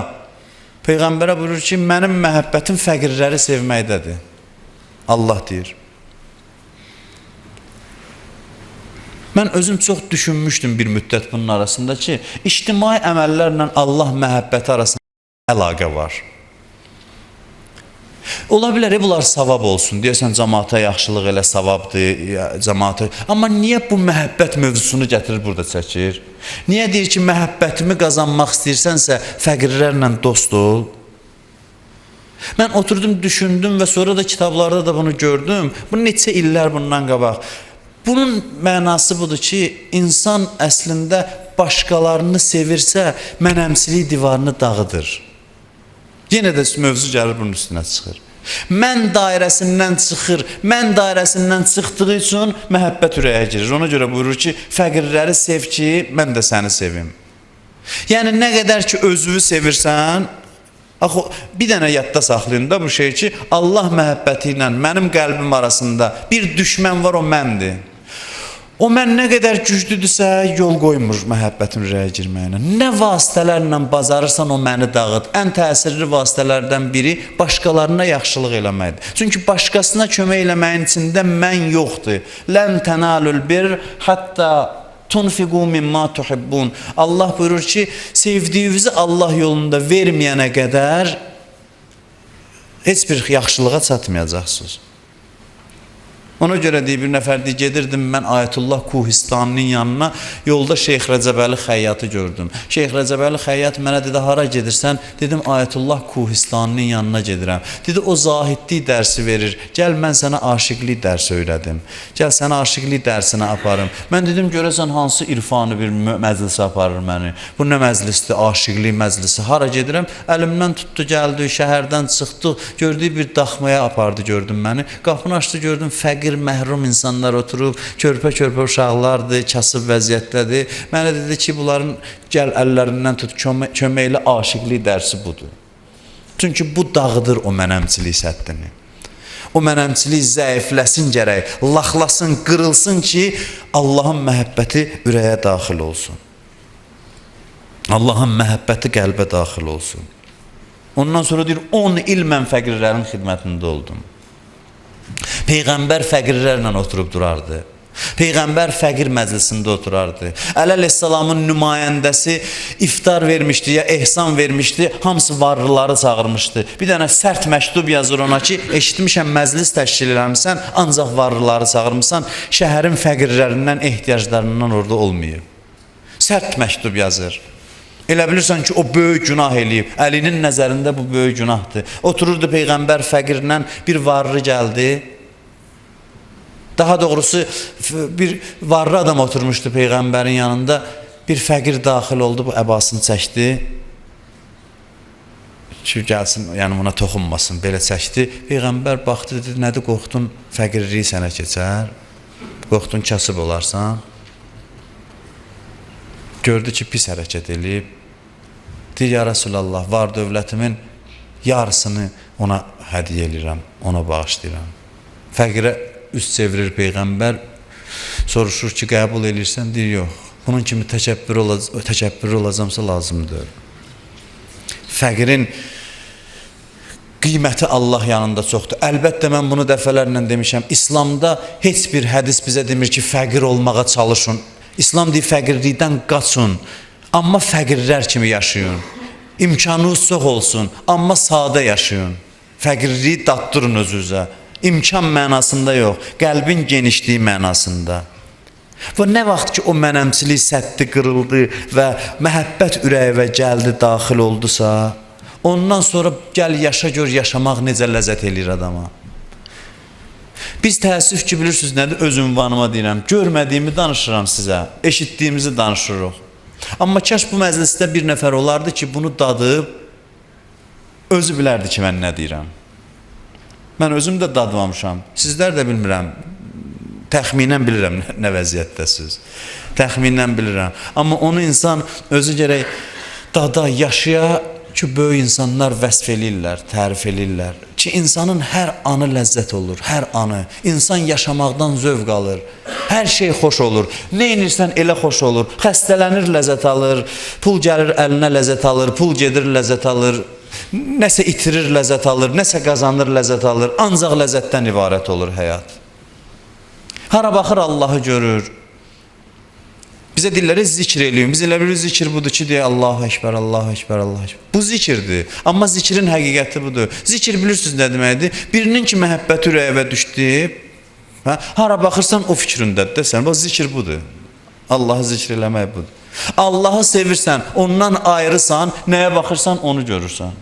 S1: Peyğəmbərə buyurur ki, mənim məhəbbətim fəqirləri sevməkdədir. Allah deyir. Mən özüm çox düşünmüşdüm bir müddət bunun arasında ki, ictimai əməllərlə Allah məhəbbəti arasında əlaqə var. Ola bilər, bunlar savab olsun, deyəsən cəmaata yaxşılıq elə savabdır, cəmaata. Amma niyə bu məhəbbət mövzusunu gətirir burada çəkir? Niyə deyir ki, məhəbbətimi qazanmaq istəyirsənsə, fəqirlərlə dost ol? Mən oturdum, düşündüm və sonra da kitablarda da bunu gördüm. Bu neçə illər bundan qabaq. Bunun mənası budur ki, insan əslində başqalarını sevirsə, mənəmçilik divarını dağıdır. Yenə də mövzu gəlir bunun üstünə çıxır. Mən dairəsindən çıxır, mən dairəsindən çıxdığı üçün məhəbbət ürəyə girir. Ona görə buyurur ki, fəqirləri sev ki, mən də səni sevim. Yəni, nə qədər ki, özünü sevirsən, bir dənə yadda saxlayın da bu şey ki, Allah məhəbbəti ilə mənim qəlbim arasında bir düşmən var, o məndir. O mən nə qədər güclüdürsə, yol qoymur məhəbbətin ürəyə girməyinə. Nə vasitələrlə bacarırsan, o məni dağıt. Ən təsirli vasitələrdən biri başqalarına yaxşılıq eləməkdir. Çünki başqasına kömək eləməyin içində mən yoxdur. Lən tənalül bir, hətta tunfiqu mimma tuhibbun. Allah buyurur ki, sevdiyinizi Allah yolunda verməyənə qədər heç bir yaxşılığa çatmayacaqsınız. Ona görə deyir, bir nəfər deyir, gedirdim mən Ayətullah Kuhistaninin yanına, yolda Şeyx Rəcəbəli Xəyyatı gördüm. Şeyx Rəcəbəli Xəyyat mənə dedi, hara gedirsən? Dedim, Ayətullah Kuhistaninin yanına gedirəm. Dedi, o zahidlik dərsi verir, gəl mən sənə aşiqlik dərsi öyrədim. Gəl sənə aşiqlik dərsinə aparım. Mən dedim, görəsən hansı irfanı bir məclisə aparır məni? Bu nə məclisdir, aşiqlik məclisi? Hara gedirəm? Əlimdən tutdu, gəldi, şəhərdən çıxdı, gördüyü bir daxmaya apardı, gördüm məni. Qapını açdı, gördüm, fəqir, məhrum insanlar oturub, körpə-körpə uşaqlardır, kasıb vəziyyətdədir. Mənə dedi ki, bunların gəl əllərindən tut, köməkli aşiqlik dərsi budur. Çünki bu dağıdır o mənəmçilik səddini. O mənəmçilik zəifləsin gərək, laxlasın, qırılsın ki, Allahın məhəbbəti ürəyə daxil olsun. Allahın məhəbbəti qəlbə daxil olsun. Ondan sonra deyir, 10 il mən fəqirlərin xidmətində oldum. Peyğəmbər fəqirlərlə oturub durardı. Peyğəmbər fəqir məclisində oturardı. Əli əleyhissalamın nümayəndəsi iftar vermişdi ya ehsan vermişdi, hamısı varlıları çağırmışdı. Bir dənə sərt məktub yazır ona ki, eşitmişəm məclis təşkil eləmişsən, ancaq varlıları çağırmışsan, şəhərin fəqirlərindən, ehtiyaclarından orada olmayıb. Sərt məktub yazır. Elə bilirsən ki, o böyük günah eləyib. Əlinin nəzərində bu böyük günahdır. Otururdu Peyğəmbər fəqirlə, bir varlı gəldi. Daha doğrusu bir varlı adam oturmuşdu Peyğəmbərin yanında. Bir fəqir daxil oldu, bu əbasını çəkdi. Ki, gəlsin, yəni buna toxunmasın, belə çəkdi. Peyğəmbər baxdı, dedi, nədir, qorxdun, fəqirliyi sənə keçər? Qorxdun, kasıb olarsan? Gördü ki, pis hərəkət eləyib. Deyir, ya Rasulallah, var dövlətimin yarısını ona hədiyyə eləyirəm, ona bağışlayıram. Fəqirə üst çevirir Peyğəmbər, soruşur ki, qəbul eləyirsən, deyir, yox. Bunun kimi təkəbbür olacamsa lazımdır. Fəqirin qiyməti Allah yanında çoxdur. Əlbəttə, mən bunu dəfələrlə demişəm. İslamda heç bir hədis bizə demir ki, fəqir olmağa çalışın. İslam deyir, fəqirlikdən qaçın. Amma fəqirlər kimi yaşayın. İmkanınız çox olsun, amma sadə yaşayın. Fəqirliyi daddırın özünüzə. İmkan mənasında yox, qəlbin genişliyi mənasında. Və nə vaxt ki, o mənəmçilik səddi qırıldı və məhəbbət ürəyivə gəldi, daxil oldusa, ondan sonra gəl yaşa gör, yaşamaq necə ləzzət eləyir adama. Biz təəssüf ki, bilirsiniz nədir? Öz ünvanıma deyirəm, görmədiyimi danışıram sizə, eşitdiyimizi danışırıq. Amma kaş bu məclisdə bir nəfər olardı ki, bunu dadıb, özü bilərdi ki, mən nə deyirəm. Mən özüm də dadmamışam, sizlər də bilmirəm, təxminən bilirəm nə vəziyyətdəsiz, təxminən bilirəm. Amma onu insan özü gərək dada, yaşaya ki, böyük insanlar vəsf eləyirlər, tərif eləyirlər. Ki, insanın hər anı ləzzət olur, hər anı. İnsan yaşamaqdan zövq alır, hər şey xoş olur. Nə inirsən elə xoş olur. Xəstələnir, ləzzət alır, pul gəlir əlinə ləzzət alır, pul gedir ləzzət alır. Nəsə itirir ləzzət alır, nəsə qazanır ləzzət alır. Ancaq ləzzətdən ibarət olur həyat. Hara baxır Allahı görür. Bizə dilləri zikr eləyin. Biz elə bir zikr budur ki, deyə Allahu Ekber, Allahu Ekber, Allahu Ekber. Bu zikirdir. Amma zikrin həqiqəti budur. Zikir bilirsiniz nə deməkdir? Birinin ki, məhəbbəti ürəyivə düşdü, hara baxırsan o fikrindədir. Sən, bax, zikir budur. Allahı zikr eləmək budur. Allahı sevirsən, ondan ayrısan, nəyə baxırsan onu görürsən.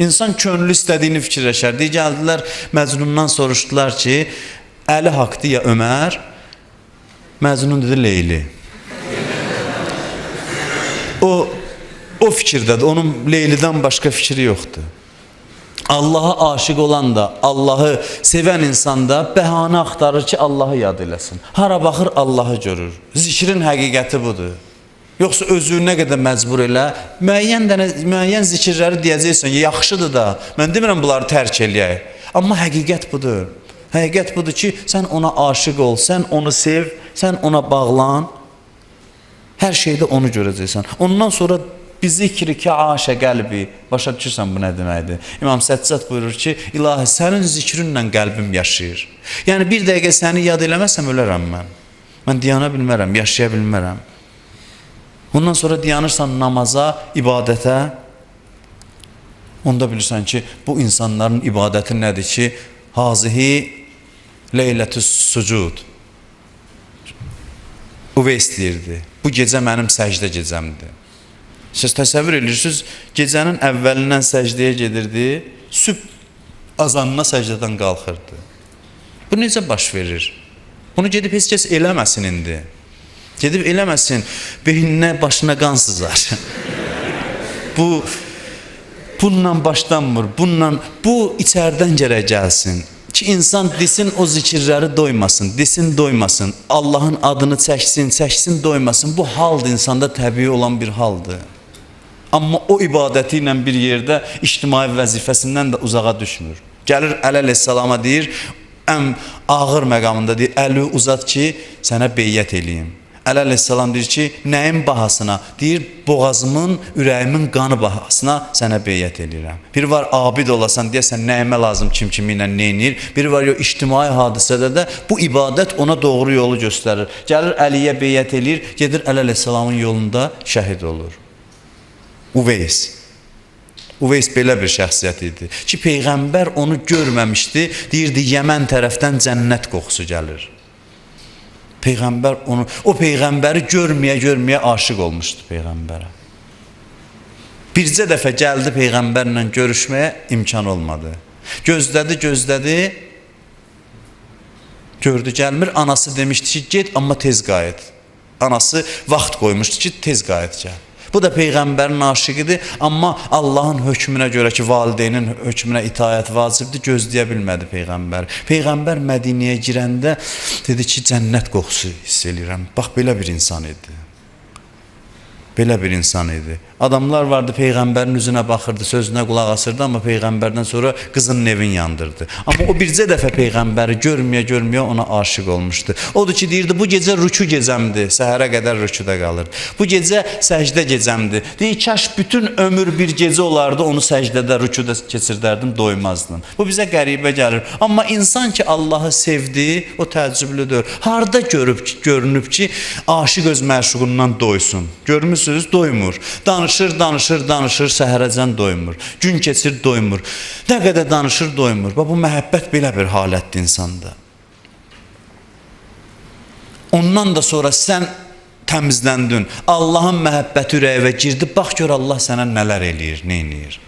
S1: İnsan könlü istədiyini fikirləşər. Deyə gəldilər, Məcnundan soruşdular ki, Əli haqdır ya Ömər? Məcnun dedi, Leyli. O fikirdədir, onun Leylidən başqa fikri yoxdur. Allaha aşiq olan da, Allahı sevən insan da bəhanə axtarır ki, Allahı yad eləsin. Hara baxır, Allahı görür. Zikrin həqiqəti budur. Yoxsa özünü nə qədər məcbur elə, müəyyən zikirləri deyəcəksən, yaxşıdır da, mən demirəm bunları tərk eləyək. Amma həqiqət budur. Həqiqət budur ki, sən ona aşiq ol, sən onu sev, sən ona bağlan. Hər şeydə onu görəcəksən. Ondan sonra bizikri ki, aşə qəlbi. Başa düşürsən bu nə deməkdir? İmam Səccad buyurur ki, ilahi, sənin zikrinlə qəlbim yaşayır. Yəni, bir dəqiqə səni yad eləməsəm, ölərəm mən. Mən diyana bilmərəm, yaşaya bilmərəm. Ondan sonra dayanırsan namaza, ibadətə. Onda bilirsən ki, bu insanların ibadəti nədir ki, hazihi Leylətüs sucud. Uveys deyirdi. Bu gecə mənim səcdə gecəmdir. Siz təsəvvür edirsiniz, gecənin əvvəlindən səcdəyə gedirdi, sübh azanına səcdədən qalxırdı. Bu necə baş verir? Bunu gedib heç kəs eləməsin indi. Gedib eləməsin, beyninə, başına qan sızar. Bununla başlanmır, bu içərdən gərək gəlsin. Ki insan desin o zikirləri doymasın, desin doymasın, Allahın adını çəksin doymasın. Bu haldır, insanda təbii olan bir haldır. Amma o ibadəti ilə bir yerdə ictimai vəzifəsindən də uzağa düşmür. Gəlir Əli əleyhissalama deyir, ən ağır məqamında deyir, əli uzat ki, sənə beyyət eləyim. Əli əleyhissalam deyir ki, nəyin bahasına? Deyir, boğazımın, ürəyimin qanı bahasına sənə beyyət eləyirəm. Biri var, abid olasan, deyəsən, nəyimə lazım, kim kimi ilə neynir? Biri var, ictimai hadisədə də bu ibadət ona doğru yolu göstərir. Gəlir, Əliyə beyyət eləyir, gedir Əli əleyhissalamın yolunda şəhid olur. Uveys belə bir şəxsiyyət idi ki, Peyğəmbər onu görməmişdi, deyirdi, Yəmən tərəfdən cənnət qoxusu gəlir. Peyğəmbər o Peyğəmbəri görməyə aşiq olmuşdu Peyğəmbərə. Bircə dəfə gəldi Peyğəmbərlə görüşməyə, imkan olmadı. Gözlədi, gördü gəlmir, anası demişdi ki, get, amma tez qayıt. Anası vaxt qoymuşdu ki, tez qayıt gəl. Bu da Peyğəmbərin aşiqidir, amma Allahın hökmünə görə ki, valideynin hökmünə itaət vacibdir, gözləyə bilmədi Peyğəmbər. Peyğəmbər Mədinəyə girəndə dedi ki, cənnət qoxusu hiss eləyirəm. Bax, belə bir insan idi. Belə bir insan idi. Adamlar vardı, Peyğəmbərin üzünə baxırdı, sözünə qulaq asırdı, amma Peyğəmbərdən sonra qızın evini yandırdı. Amma o bircə dəfə Peyğəmbəri görməyə ona aşiq olmuşdu. Odur ki, deyirdi, bu gecə rükû gecəmdir, səhərə qədər rükûda qalır. Bu gecə səcdə gecəmdir. Deyir, kaş bütün ömür bir gecə olardı, onu səcdədə, rükûda keçirdərdim, doymazdım. Bu bizə qəribə gəlir. Amma insan ki, Allahı sevdi, o təəccüblüdür. Harda görünüb ki, aşiq öz məşuqundan doysun? Görmüsünüz, doymur. Danışır, səhərəcən doymur. Gün keçir, doymur. Nə qədər danışır, doymur. Bu məhəbbət belə bir halətdir insanda. Ondan da sonra sən təmizləndin. Allahın məhəbbəti ürəyivə girdi. Bax gör Allah sənə nələr eləyir, neynir.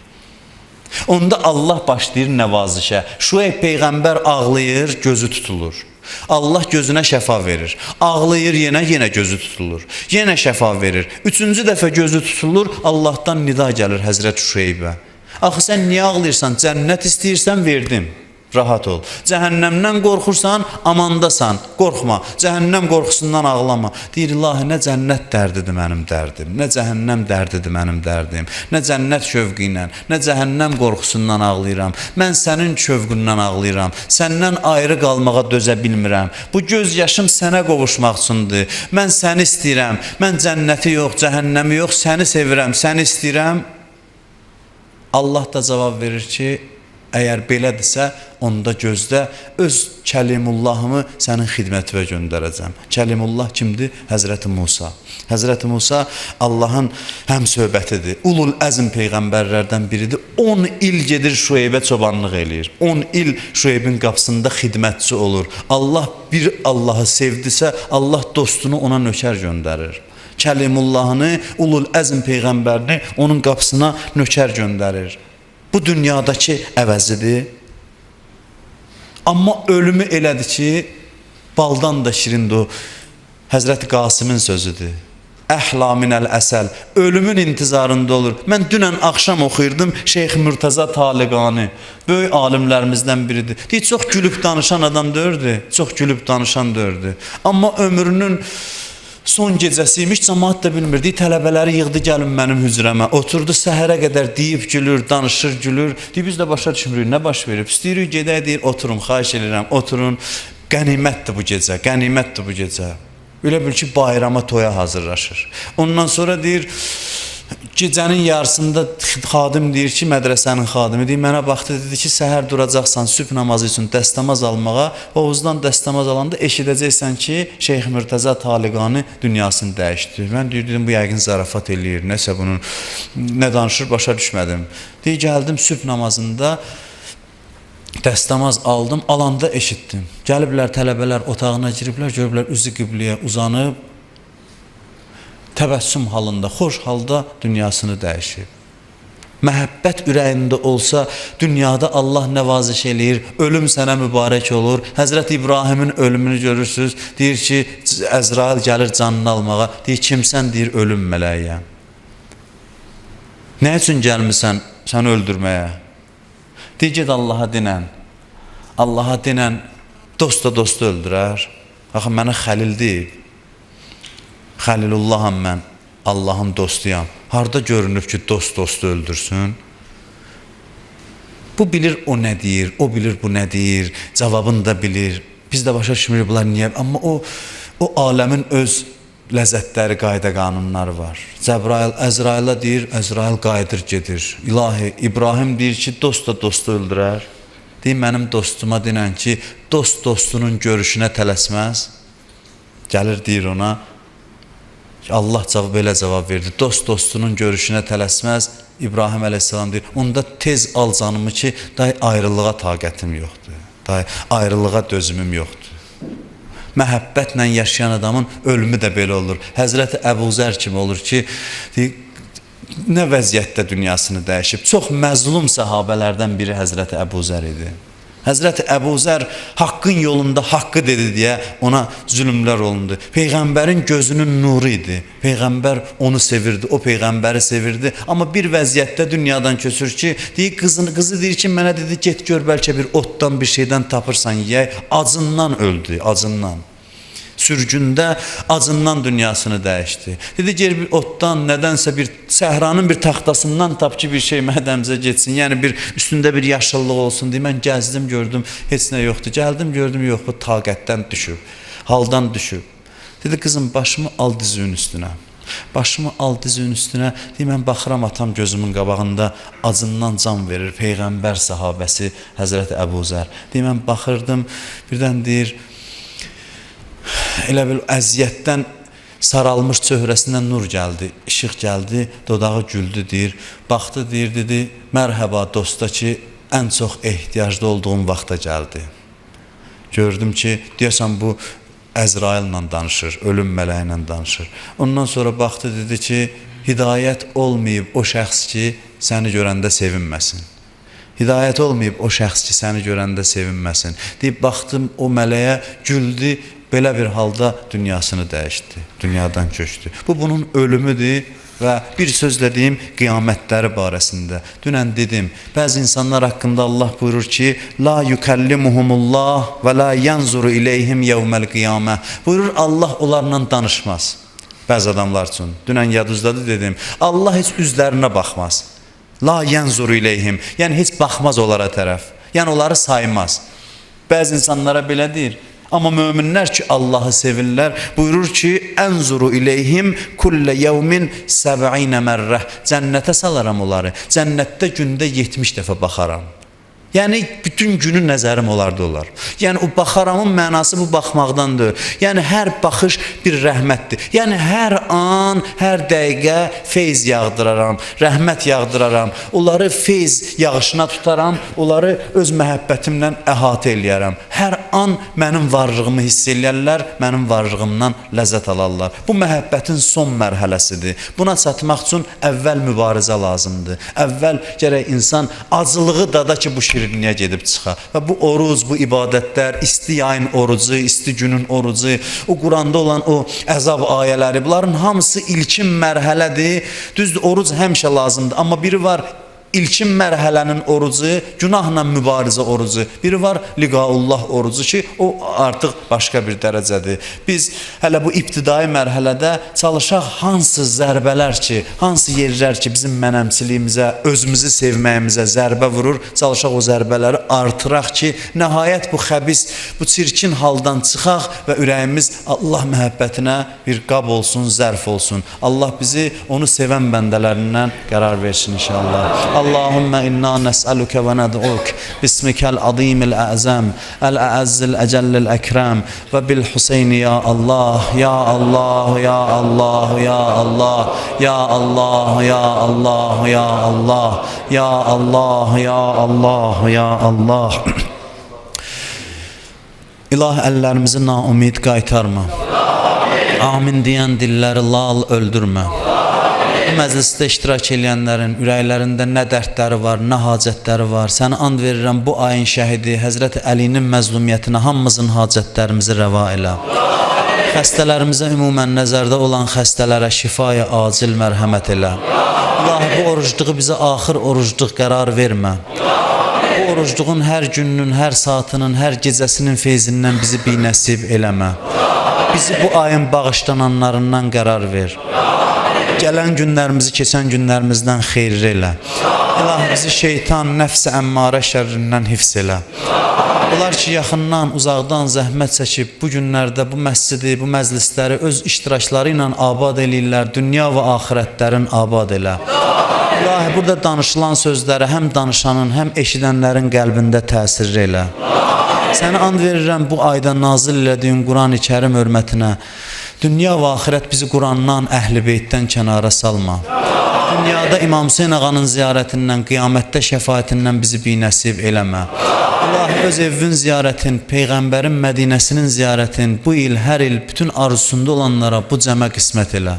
S1: Onda Allah başlayır nəvazişə. Şuayb Peyğəmbər ağlayır, gözü tutulur. Allah gözünə şəfa verir. Ağlayır, yenə gözü tutulur. Yenə şəfa verir. Üçüncü dəfə gözü tutulur, Allahdan nida gəlir Həzrət Şuaybə. Axı sən niyə ağlayırsan? Cənnət istəyirsən, verdim. Rahat ol. Cəhənnəmdən qorxursan, amandasan, qorxma. Cəhənnəm qorxusundan ağlama. Deyir, ilahi, nə cənnət dərdidir mənim dərdim, nə cəhənnəm dərdidir mənim dərdim, nə cənnət şövqü ilə, nə cəhənnəm qorxusundan ağlayıram. Mən sənin şövqündən ağlayıram, səndən ayrı qalmağa dözə bilmirəm. Bu göz yaşım sənə qovuşmaq üçündür. Mən səni istəyirəm, mən cənnəti yox, cəhənnəmi yox, səni sevirəm, səni istəyirəm. Allah da cavab verir ki, əgər belədirsə, onda gözlə, öz Kəlimullahımı sənin xidmətivə göndərəcəm. Kəlimullah kimdir? Həzrəti Musa. Həzrəti Musa Allahın həm söhbətidir. Ulul əzm peyğəmbərlərdən biridir. 10 il gedir Şuaybə çobanlıq eləyir. 10 il Şuaybin qapısında xidmətçi olur. Allah bir Allahı sevdisə, Allah dostunu ona nökər göndərir. Kəlimullahını, ulul əzm peyğəmbərini onun qapısına nökər göndərir. Bu dünyadakı əvəzidir. Amma ölümü elədir ki, baldan da şirindir o. Həzrəti Qasimin sözüdür. Əhla minəl əsəl. Ölümün intizarında olur. Mən dünən axşam oxuyurdum Şeyx Mürtəza Taliqani. Böyük alimlərimizdən biridir. Deyir, çox gülüb danışan adam dördü. Çox gülüb danışan dördü. Amma ömrünün son gecəsiymiş, cəmaat da bilmir. Deyir, tələbələri yığdı, gəlin mənim hücrəmə. Oturdu səhərə qədər deyib gülür, danışır, gülür. Deyir, biz də başa düşmürük, nə baş verib? İstəyirik, gedək, deyir, oturun, xahiş edirəm, oturun. Qənimətdir bu gecə, qənimətdir bu gecə. Elə bil ki, bayrama, toya hazırlaşır. Ondan sonra deyir, gecənin yarısında xadim deyir ki, mədrəsənin xadimi deyir, mənə baxdı, dedi ki, səhər duracaqsan sübh namazı üçün dəstəmaz almağa, hovuzdan dəstəmaz alanda eşidəcəksən ki, Şeyx Mürtəza Taliqani dünyasını dəyişdi. Mən dedim, bu yəqin zarafat eləyir, nəsə bunun, nə danışır, başa düşmədim. Deyir, gəldim sübh namazında, Dəstəmaz aldım, alanda eşitdim. Gəliblər tələbələr otağına giriblər, görüblər üzü qibləyə uzanıb, təbəssüm halında, xoş halda dünyasını dəyişib. Məhəbbət ürəyində olsa, dünyada Allah nəvaziş eləyir, ölüm sənə mübarək olur. Həzrət İbrahimin ölümünü görürsünüz, deyir ki, Əzrail gəlir canını almağa, deyir, kimsən, deyir, ölüm mələyəm. Nə üçün gəlmirsən səni öldürməyə? Deyir, ged Allaha dinən. Allaha dinən dost da dostu öldürər. Baxın, mənə xəlil deyib. Xəlilullaham mən, Allahın dostuyam. Harada görünüb ki, dost dostu öldürsün? Bu bilir o nə deyir, o bilir bu nə deyir, cavabını da bilir. Biz də başa düşmürük bunlar niyə? Amma o aləmin öz ləzzətləri, qayda qanunları var. Cəbrail Əzraila deyir, Əzrail qayıdır gedir. İlahi, İbrahim deyir ki, dost da dostu öldürər. Deyir, mənim dostuma dinən ki, dost dostunun görüşünə tələsməz. Gəlir deyir ona, Allah belə cavab verdi, dost dostunun görüşünə tələsməz. İbrahim əleyhissalam deyir, onda tez al canımı ki, day ayrılığa taqətim yoxdur. Day ayrılığa dözümüm yoxdur. Məhəbbətlə yaşayan adamın ölümü də belə olur. Həzrəti Əbuzər kimi olur ki, nə vəziyyətdə dünyasını dəyişib. Çox məzlum səhabələrdən biri Həzrəti Əbuzər idi. Həzrəti Əbuzər haqqın yolunda haqqı dedi deyə ona zülmlər olundu. Peyğəmbərin gözünün nuru idi. Peyğəmbər onu sevirdi, o Peyğəmbəri sevirdi. Amma bir vəziyyətdə dünyadan köçür ki, deyir, qızı deyir ki, mənə dedi, get gör, bəlkə bir otdan bir şeydən tapırsan yeyək. Acından öldü, acından. Sürgündə acından dünyasını dəyişdi. Dedi, gel bir otdan, nədənsə bir səhranın bir taxtasından tap ki, bir şey mədəmizə getsin. Yəni bir üstündə bir yaşıllıq olsun deyə mən gəzdim, gördüm, heç nə yoxdur. Gəldim, gördüm, yox, bu taqətdən düşüb, haldan düşüb. Dedi, qızım, başımı al dizinin üstünə. Başımı al dizinin üstünə. Deyir, mən baxıram atam gözümün qabağında acından can verir. Peyğəmbər sahabəsi Həzrəti Əbuzər. Deyir, mən baxırdım, birdən deyir, elə bil əziyyətdən saralmış çöhrəsindən nur gəldi, işıq gəldi, dodağı güldü, deyir. Baxdı, deyir, dedi, mərhəba dosta ki, ən çox ehtiyacda olduğum vaxta gəldi. Gördüm ki, deyəsən bu Əzraillə danışır, ölüm mələyinlə danışır. Ondan sonra baxdı, dedi ki, hidayət olmayıb o şəxs ki, səni görəndə sevinməsin. Hidayət olmayıb o şəxs ki, səni görəndə sevinməsin. Deyib, baxdım o mələyə, güldü, belə bir halda dünyasını dəyişdi, dünyadan köçdü. Bu, bunun ölümüdür və bir sözlə deyim, qiyamətləri barəsində. Dünən dedim, bəzi insanlar haqqında Allah buyurur ki, la yukallimuhumullah və la yanzuru ileyhim yevməl qiyamə. Buyurur, Allah onlarla danışmaz. Bəzi adamlar üçün. Dünən yadınızdadır dedim, Allah heç üzlərinə baxmaz. La yanzuru ileyhim, yəni heç baxmaz onlara tərəf. Yəni onları saymaz. Bəzi insanlara belə deyir. Amma möminlər ki, Allahı sevirlər, buyurur ki, ənzuru ileyhim kullə yevmin 70 mərrə. Cənnətə salaram onları. Cənnətdə gündə 70 dəfə baxaram. Yəni, bütün günün nəzərim onlarda olar. Yəni, o baxaramın mənası bu baxmaqdandır. Yəni, hər baxış bir rəhmətdir. Yəni, hər an, hər dəqiqə feyz yağdıraram, rəhmət yağdıraram. Onları feyz yağışına tutaram, onları öz məhəbbətimlə əhatə eləyərəm. Hər an mənim varlığımı hiss eləyərlər, mənim varlığımdan ləzzət alarlar. Bu, məhəbbətin son mərhələsidir. Buna çatmaq üçün əvvəl mübarizə lazımdır. Əvvəl gərək insan acılığı dada ki, bu şirinliyə gedib çıxa. Və bu oruc, bu ibadətlər, isti yayın orucu, isti günün orucu, o Quranda olan o əzab ayələri, bunların hamısı ilkin mərhələdir. Düzdür, oruc həmişə lazımdır. Amma biri var, İlkin mərhələnin orucu, günahla mübarizə orucu. Biri var, liqaullah orucu ki, o artıq başqa bir dərəcədir. Biz hələ bu ibtidai mərhələdə çalışaq hansı zərbələr ki, hansı yerlər ki, bizim mənəmçiliyimizə, özümüzü sevməyimizə zərbə vurur, çalışaq o zərbələri artıraq ki, nəhayət bu xəbis, bu çirkin haldan çıxaq və ürəyimiz Allah məhəbbətinə bir qab olsun, zərf olsun. Allah bizi onu sevən bəndələrindən qərar versin inşallah. اللهم إنا نسألك وندعوك باسمك العظيم الأعظم الأعز الأجل الأكرم وبالحسين يا الله يا الله يا الله يا الله يا الله يا الله يا الله يا الله يا الله يا الله İlahi əllərimizi naumid qaytarma. Amin deyən dilləri lal öldürmə. Bu məclisdə iştirak edənlərin ürəklərində nə dərdləri var, nə hacətləri var. Sənə and verirəm, bu ayın şəhidi Həzrəti Əlinin məzlumiyyətinə hamımızın hacətlərimizi rəva elə. Xəstələrimizə ümumən nəzərdə olan xəstələrə şifaya acil mərhəmət elə. İlahi, bu orucluğu bizə axır orucluq qərar vermə. Bu orucluğun hər gününün, hər saatının, hər gecəsinin feyzindən bizi binəsib eləmə. Bizi bu ayın bağışlananlarından qərar ver. Gələn günlərimizi keçən günlərimizdən xeyir elə. İlahi, bizi şeytan, nəfs-i əmmarə şərrindən hifz elə. Onlar ki, yaxından, uzaqdan zəhmət çəkib bu günlərdə bu məscidi, bu məclisləri öz iştirakları ilə abad eləyirlər, dünya və axirətlərin abad elə. İlahi, burada danışılan sözləri həm danışanın, həm eşidənlərin qəlbində təsir elə. Sənə and verirəm, bu ayda nazil elədiyin Quran-ı Kərim hörmətinə, dünya və axirət bizi Qurandan, Əhl-i Beytdən kənara salma. Dünyada İmam Hüseyin ağanın ziyarətindən, qiyamətdə şəfaətindən bizi binəsib eləmə. İlahi, öz evin ziyarətin, Peyğəmbərin Mədinəsinin ziyarətin bu il, hər il bütün arzusunda olanlara bu cəmə qismət elə.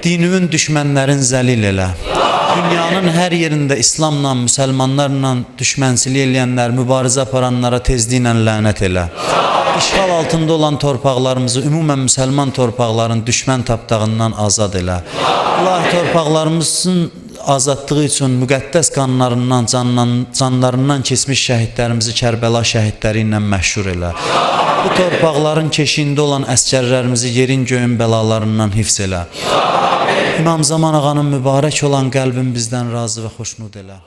S1: Dininin düşmənlərin zəlil elə. Dünyanın hər yerində İslamla, müsəlmanlarla düşmənçilik eləyənlər, mübarizə aparanlara tezliklə lənət elə. İşğal altında olan torpaqlarımızı, ümumən müsəlman torpaqların düşmən tapdağından azad elə. İlahi, torpaqlarımızın azadlığı üçün müqəddəs qanlarından, canlarından keçmiş şəhidlərimizi Kərbəla şəhidləri ilə məşhur elə. Bu torpaqların keşiyində olan əskərlərimizi yerin göyün bəlalarından hifz elə. İmam Zaman ağanın mübarək olan qəlbin bizdən razı və xoşnud elə.